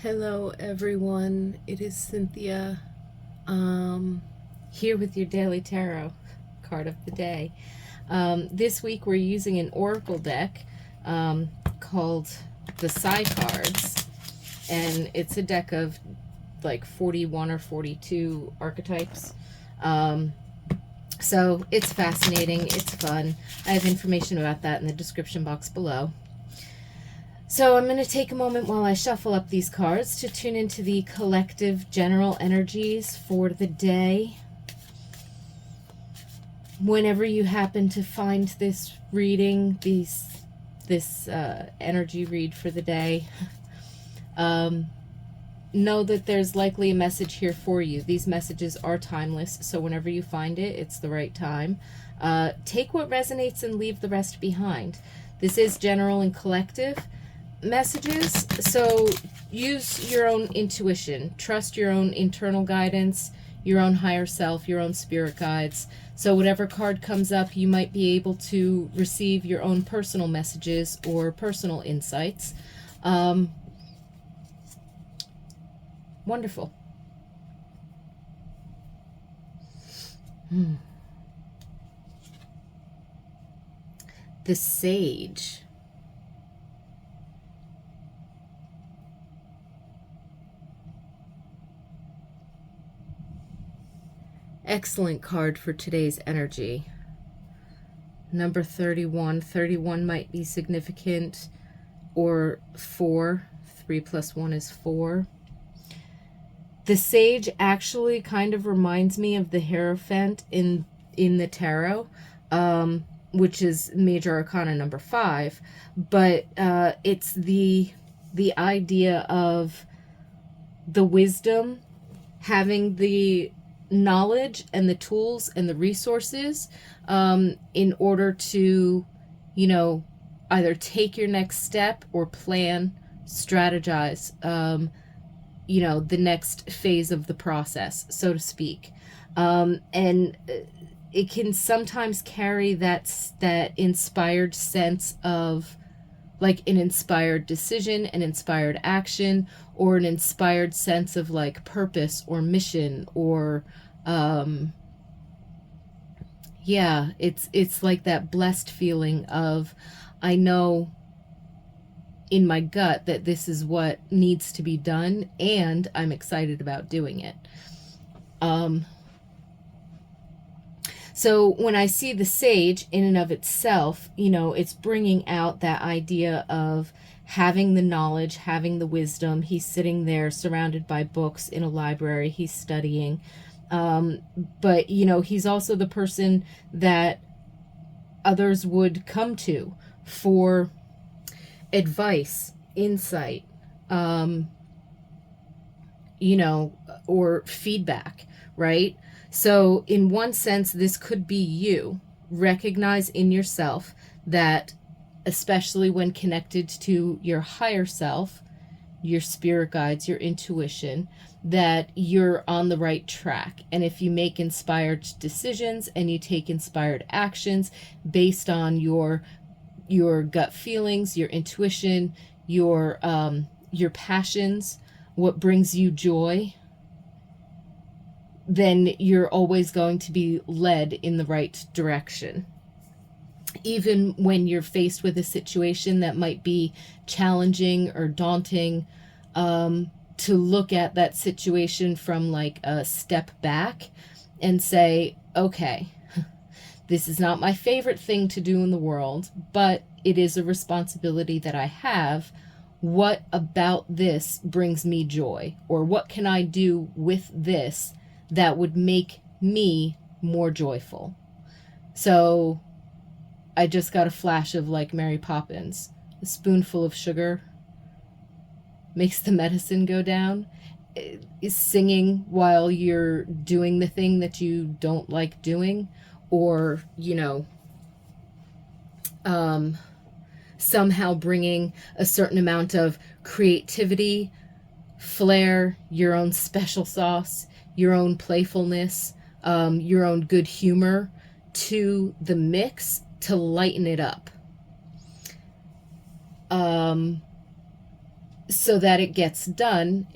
Hello everyone, it is Cynthia, here with your daily tarot card of the day. This week we're using an oracle deck called the PsyCards, and it's a deck of like 41 or 42 archetypes. So it's fascinating, it's fun. I have information about that in the description box below. So I'm going to take a moment while I shuffle up these cards to tune into the collective general energies for the day. Whenever you happen to find this reading, this energy read for the day, know that there's likely a message here for you. These messages are timeless, so whenever you find it, it's the right time. Take what resonates and leave the rest behind. This is general and collective messages, so use your own intuition, trust your own internal guidance, your own higher self, your own spirit guides. So whatever card comes up, you might be able to receive your own personal messages or personal insights. Wonderful. The Sage. Excellent card for today's energy. Number 31. 31 might be significant, or 4. 3 plus 1 is 4. The Sage actually kind of reminds me of the Hierophant in the tarot, which is Major Arcana number 5. But it's the idea of the wisdom, having the knowledge and the tools and the resources in order to, either take your next step or plan, strategize, the next phase of the process, so to speak. And it can sometimes carry that inspired sense of, like, an inspired decision, an inspired action, or an inspired sense of like purpose or mission, or it's like that blessed feeling of, I know in my gut that this is what needs to be done, and I'm excited about doing it. So when I see the Sage in and of itself, it's bringing out that idea of having the knowledge, having the wisdom. He's sitting there surrounded by books in a library. He's studying. But, he's also the person that others would come to for advice, insight, or feedback, right? So in one sense, this could be you. Recognize in yourself that, especially when connected to your higher self, your spirit guides, your intuition, that you're on the right track. And if you make inspired decisions and you take inspired actions based on your gut feelings, your intuition, your passions, what brings you joy, then you're always going to be led in the right direction. Even when you're faced with a situation that might be challenging or daunting, to look at that situation from like a step back and say, okay, this is not my favorite thing to do in the world, but it is a responsibility that I have. What about this brings me joy? Or what can I do with this that would make me more joyful? So I just got a flash of like Mary Poppins. A spoonful of sugar makes the medicine go down. Is singing while you're doing the thing that you don't like doing, or, somehow bringing a certain amount of creativity, flair, your own special sauce, your own playfulness, your own good humor to the mix to lighten it up. so that it gets done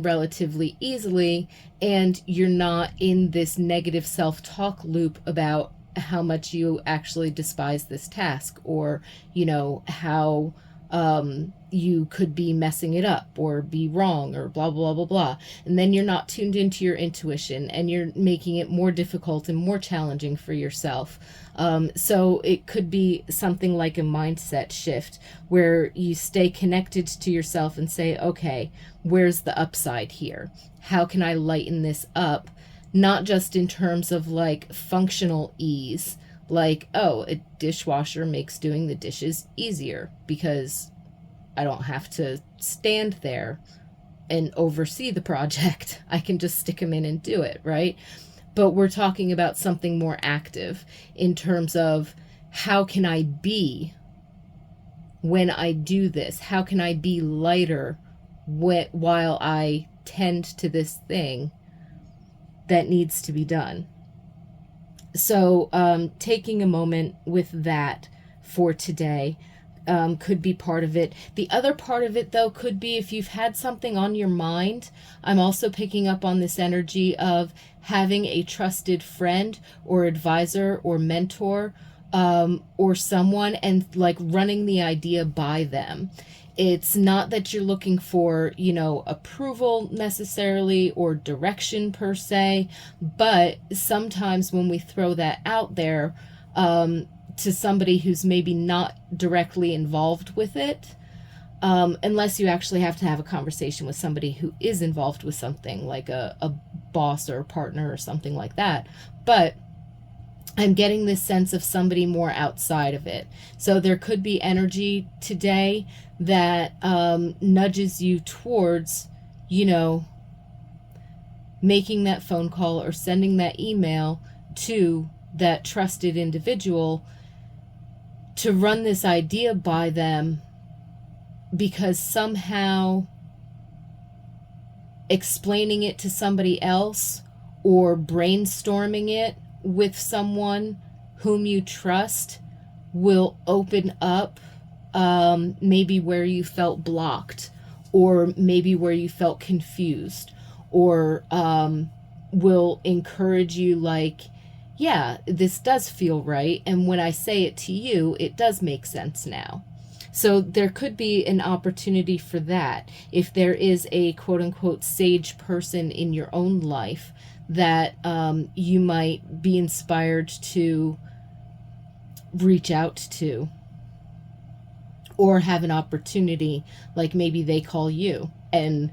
relatively easily, and you're not in this negative self-talk loop about how much you actually despise this task, or how you could be messing it up or be wrong or blah blah blah blah. And then you're not tuned into your intuition, and you're making it more difficult and more challenging for yourself. So it could be something like a mindset shift where you stay connected to yourself and say, okay, where's the upside here? How can I lighten this up? Not just in terms of like functional ease, like, oh, a dishwasher makes doing the dishes easier because I don't have to stand there and oversee the project. I can just stick them in and do it, right? But we're talking about something more active in terms of how can I be when I do this? How can I be lighter while I tend to this thing that needs to be done? So taking a moment with that for today could be part of it. The other part of it, though, could be if you've had something on your mind. I'm also picking up on this energy of having a trusted friend or advisor or mentor or someone, and like running the idea by them. It's not that you're looking for, approval necessarily or direction per se, but sometimes when we throw that out there to somebody who's maybe not directly involved with it, unless you actually have to have a conversation with somebody who is involved with something like a boss or a partner or something like that. But I'm getting this sense of somebody more outside of it. So there could be energy today that nudges you towards, making that phone call or sending that email to that trusted individual to run this idea by them, because somehow explaining it to somebody else or brainstorming it with someone whom you trust will open up maybe where you felt blocked, or maybe where you felt confused, or will encourage you like, yeah, this does feel right, and when I say it to you, it does make sense now. So there could be an opportunity for that if there is a quote-unquote sage person in your own life that you might be inspired to reach out to, or have an opportunity, like maybe they call you and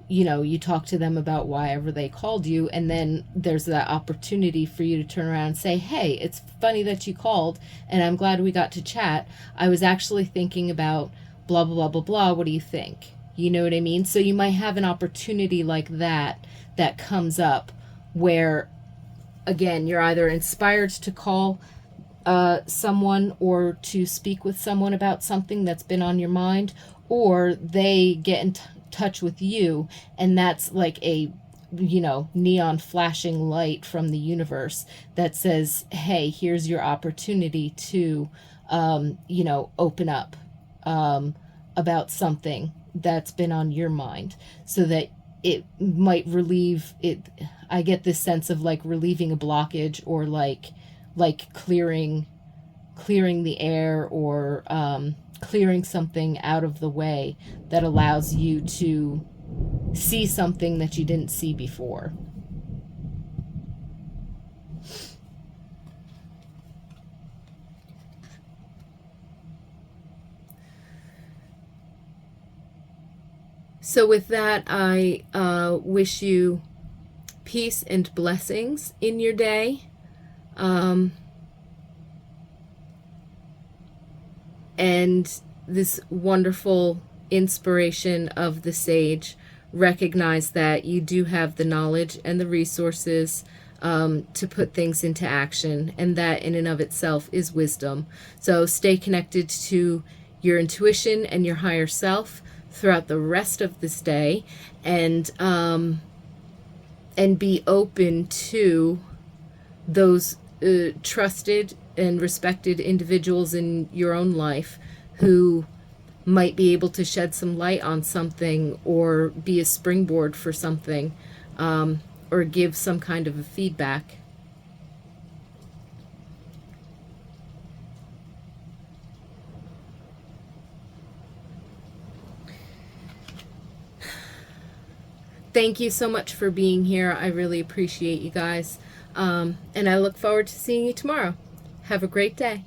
you talk to them about why ever they called you, and then there's that opportunity for you to turn around and say, hey, it's funny that you called, and I'm glad we got to chat. I was actually thinking about blah, blah, blah, blah, blah. What do you think? You know what I mean? So you might have an opportunity like that comes up where, again, you're either inspired to call someone or to speak with someone about something that's been on your mind, or they get in touch with you, and that's like a neon flashing light from the universe that says, hey, here's your opportunity to open up about something that's been on your mind, so that it might relieve it. I get this sense of like relieving a blockage, or like clearing the air, or clearing something out of the way that allows you to see something that you didn't see before. So with that, I wish you peace and blessings in your day. And this wonderful inspiration of the sage. Recognize that you do have the knowledge and the resources to put things into action, and that in and of itself is wisdom. So stay connected to your intuition and your higher self throughout the rest of this day, and be open to those trusted and respected individuals in your own life who might be able to shed some light on something or be a springboard for something, or give some kind of a feedback. Thank you so much for being here. I really appreciate you guys. And I look forward to seeing you tomorrow. Have a great day.